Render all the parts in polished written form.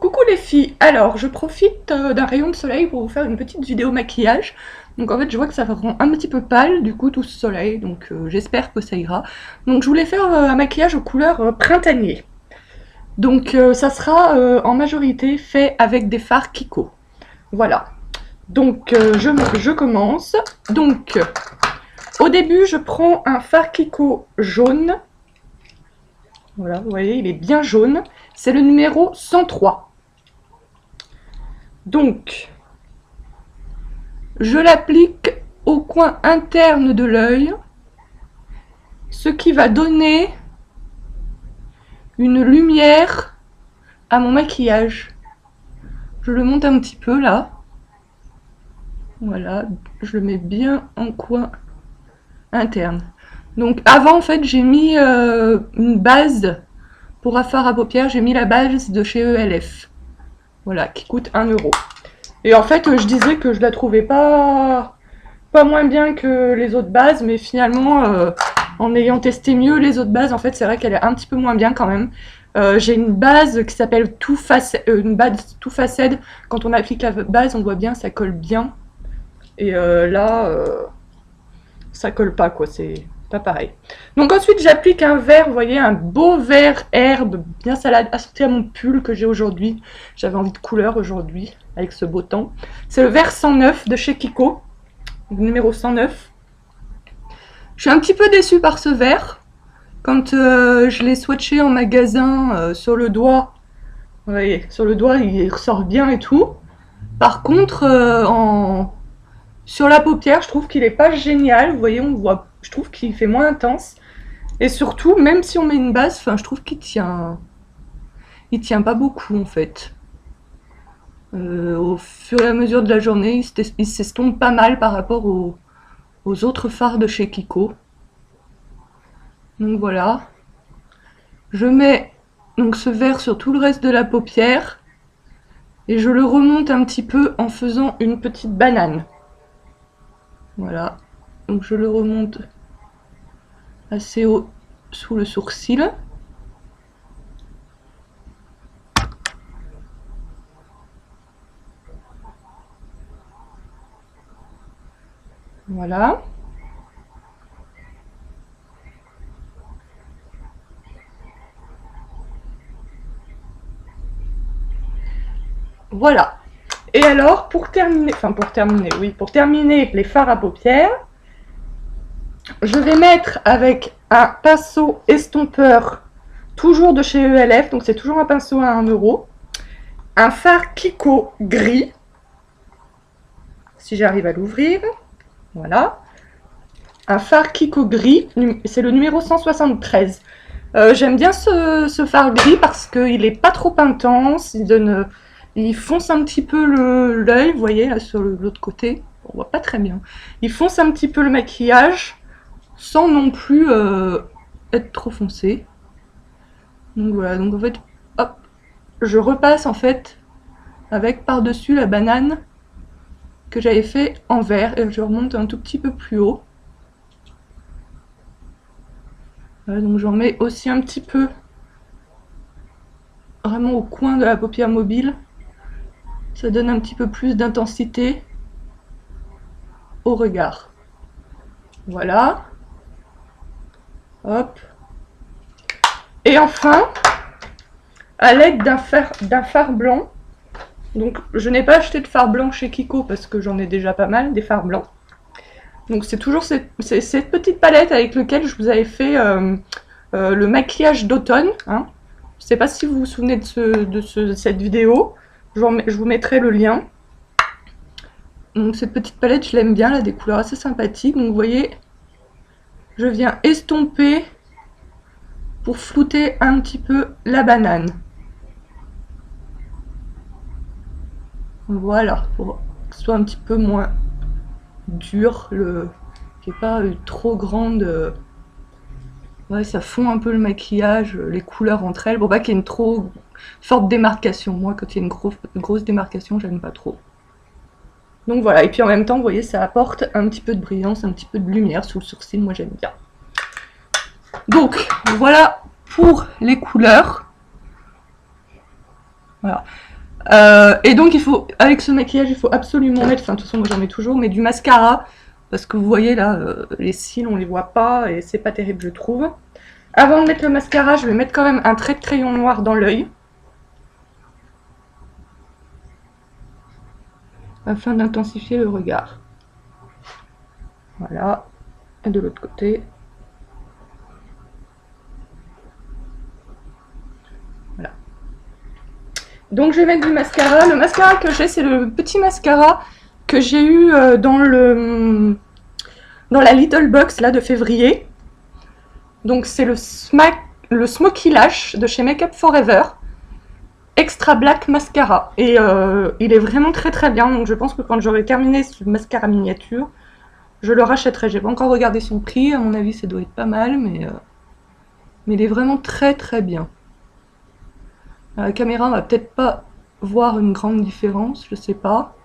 Coucou les filles, alors je profite d'un rayon de soleil pour vous faire une petite vidéo maquillage. Donc en fait je vois que ça rend un petit peu pâle du coup tout ce soleil, donc j'espère que ça ira. Donc je voulais faire un maquillage aux couleurs printanier. Donc ça sera en majorité fait avec des fards Kiko. Voilà, donc je commence. Donc au début je prends un fard Kiko jaune. Voilà, vous voyez il est bien jaune. C'est le numéro 103. Donc, je l'applique au coin interne de l'œil, ce qui va donner une lumière à mon maquillage. Je le monte un petit peu là. Voilà, je le mets bien en coin interne. Donc avant en fait j'ai mis une base pour un fard à paupières, j'ai mis la base de chez ELF. Voilà, qui coûte 1 €. Et en fait, je disais que je la trouvais pas moins bien que les autres bases, mais finalement, en ayant testé mieux les autres bases, en fait, c'est vrai qu'elle est un petit peu moins bien quand même. J'ai une base qui s'appelle Too Faced. Quand on applique la base, on voit bien, ça colle bien. Et là, ça colle pas, quoi, c'est pas pareil. Donc ensuite, j'applique un vert, vous voyez, un beau vert herbe, bien salade, assorti à mon pull que j'ai aujourd'hui. J'avais envie de couleur aujourd'hui, avec ce beau temps. C'est le vert 109 de chez Kiko, numéro 109. Je suis un petit peu déçue par ce vert. Quand je l'ai swatché en magasin sur le doigt, vous voyez, sur le doigt, il ressort bien et tout. Par contre, sur la paupière, je trouve qu'il est pas génial. Vous voyez, on voit, je trouve qu'il fait moins intense. Et surtout, même si on met une base, enfin, je trouve qu'il tient pas beaucoup en fait. Au fur et à mesure de la journée, il s'estompe pas mal par rapport aux autres fards de chez Kiko. Donc voilà. Je mets donc ce vert sur tout le reste de la paupière. Et je le remonte un petit peu en faisant une petite banane. Voilà. Donc je le remonte assez haut sous le sourcil. Voilà. Voilà. Et alors, pour terminer les fards à paupières, je vais mettre avec un pinceau estompeur, toujours de chez ELF, donc c'est toujours un pinceau à 1 €, un fard Kiko gris, si j'arrive à l'ouvrir, voilà, un fard Kiko gris, c'est le numéro 173. J'aime bien ce fard gris parce qu'il est pas trop intense, il fonce un petit peu l'œil, vous voyez là sur l'autre côté, on voit pas très bien. Il fonce un petit peu le maquillage sans non plus être trop foncé. Donc voilà, donc en fait, hop, je repasse en fait avec par-dessus la banane que j'avais fait en vert et je remonte un tout petit peu plus haut. Voilà, donc j'en mets aussi un petit peu vraiment au coin de la paupière mobile. Ça donne un petit peu plus d'intensité au regard. Voilà. Hop. Et enfin, à l'aide d'un fard blanc, donc je n'ai pas acheté de fard blanc chez Kiko parce que j'en ai déjà pas mal, des fards blancs. Donc c'est toujours cette petite palette avec laquelle je vous avais fait le maquillage d'automne. Hein. Je ne sais pas si vous vous souvenez de cette vidéo. Je vous mettrai le lien. Donc cette petite palette, je l'aime bien, elle a des couleurs assez sympathiques. Donc vous voyez, je viens estomper pour flouter un petit peu la banane. Voilà, pour que ce soit un petit peu moins dur, qu'il n'y ait pas trop grande... Ouais, ça fond un peu le maquillage, les couleurs entre elles, pour pas qu'il y ait une trop forte démarcation. Moi, quand il y a une grosse démarcation, j'aime pas trop. Donc voilà, et puis en même temps, vous voyez, ça apporte un petit peu de brillance, un petit peu de lumière sous le sourcil, moi j'aime bien. Donc, voilà pour les couleurs. Voilà. Et donc, avec ce maquillage, il faut absolument mettre, enfin, de toute façon, moi j'en mets toujours, mais du mascara, parce que vous voyez là, les cils, on les voit pas, et c'est pas terrible, je trouve. Avant de mettre le mascara, je vais mettre quand même un trait de crayon noir dans l'œil, afin d'intensifier le regard. Voilà. Et de l'autre côté. Voilà. Donc je vais mettre du mascara. Le mascara que j'ai, c'est le petit mascara que j'ai eu dans la Little Box là de février. Donc c'est le Smoky Lash de chez Make Up Forever. Extra Black Mascara. Et il est vraiment très très bien. Donc je pense que quand j'aurai terminé ce mascara miniature, je le rachèterai. J'ai pas encore regardé son prix. À mon avis, ça doit être pas mal. Mais il est vraiment très très bien. À la caméra, on va peut-être pas voir une grande différence. Je sais pas.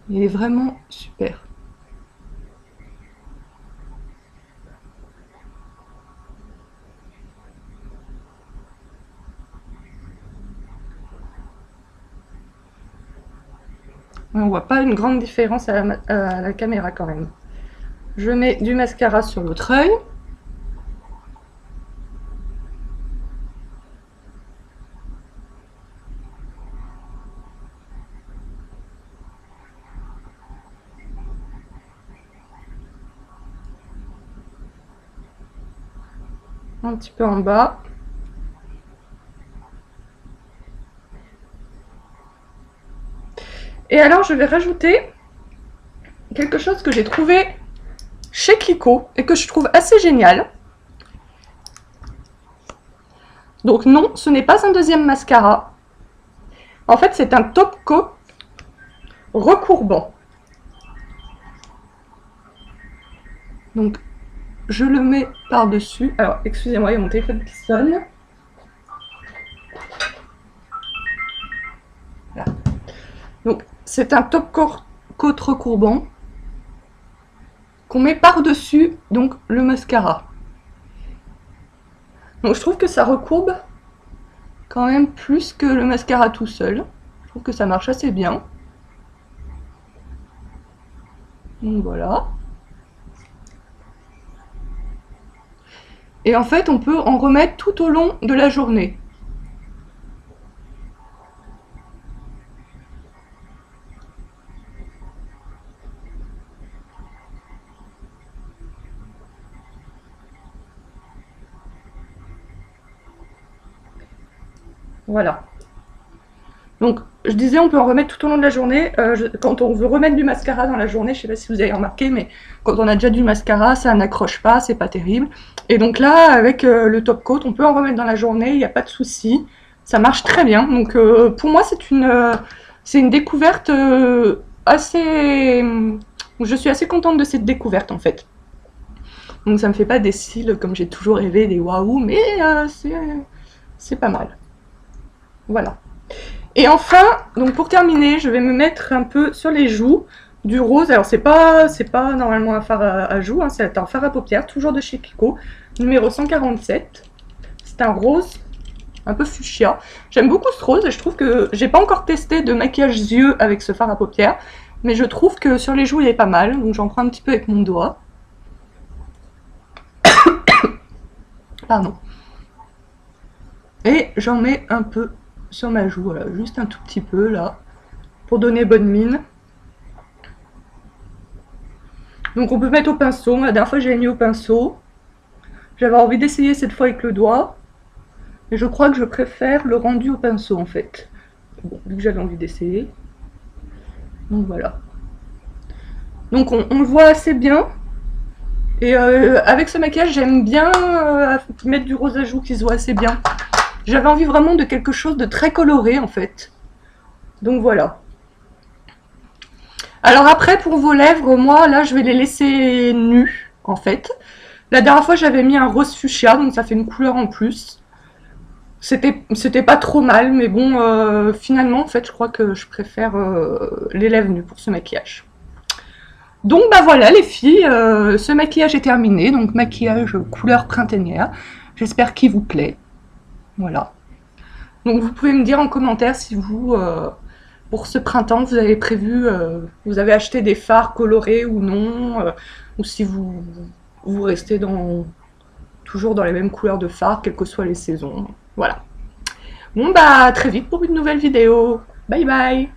Il est vraiment super. On voit pas une grande différence à la caméra quand même. Je mets du mascara sur l'autre œil. Un petit peu en bas. Et alors je vais rajouter quelque chose que j'ai trouvé chez Kiko et que je trouve assez génial. Donc non, ce n'est pas un deuxième mascara. En fait, c'est un top coat recourbant. Donc je le mets par-dessus. Alors, excusez-moi, il y a mon téléphone qui sonne. Voilà. Donc, c'est un top coat recourbant qu'on met par-dessus donc le mascara. Donc, je trouve que ça recourbe quand même plus que le mascara tout seul. Je trouve que ça marche assez bien. Donc, voilà. Et en fait, on peut en remettre tout au long de la journée. Voilà. Donc, je disais, on peut en remettre tout au long de la journée. Quand on veut remettre du mascara dans la journée, je sais pas si vous avez remarqué, mais quand on a déjà du mascara, ça n'accroche pas, c'est pas terrible. Et donc là, avec le top coat, on peut en remettre dans la journée, il n'y a pas de souci. Ça marche très bien. Donc, pour moi, c'est une découverte assez... Je suis assez contente de cette découverte, en fait. Donc, ça me fait pas des cils comme j'ai toujours rêvé, des waouh, mais c'est pas mal. Voilà. Et enfin, donc pour terminer, je vais me mettre un peu sur les joues du rose. Alors c'est pas normalement un fard à joues, hein, c'est un fard à paupières, toujours de chez Kiko, numéro 147. C'est un rose un peu fuchsia. J'aime beaucoup ce rose et je trouve que j'ai pas encore testé de maquillage yeux avec ce fard à paupières, mais je trouve que sur les joues il est pas mal, donc j'en prends un petit peu avec mon doigt. Pardon. Et j'en mets un peu sur ma joue, voilà, juste un tout petit peu là, pour donner bonne mine. Donc on peut mettre au pinceau. La dernière fois j'avais mis au pinceau. J'avais envie d'essayer cette fois avec le doigt. Et je crois que je préfère le rendu au pinceau en fait. Bon, vu que j'avais envie d'essayer. Donc voilà. Donc on le voit assez bien. Et avec ce maquillage j'aime bien mettre du rose à joues qui se voit assez bien. J'avais envie vraiment de quelque chose de très coloré en fait. Donc voilà. Alors après pour vos lèvres, moi là je vais les laisser nues en fait. La dernière fois j'avais mis un rose fuchsia, donc ça fait une couleur en plus. C'était pas trop mal, mais bon finalement en fait je crois que je préfère les lèvres nues pour ce maquillage. Donc bah voilà les filles, ce maquillage est terminé, donc maquillage couleur printanière. J'espère qu'il vous plaît. Voilà. Donc vous pouvez me dire en commentaire si vous, pour ce printemps, vous avez prévu, vous avez acheté des fards colorés ou non, ou si vous restez toujours dans les mêmes couleurs de fards, quelles que soient les saisons. Voilà. Bon bah à très vite pour une nouvelle vidéo. Bye bye.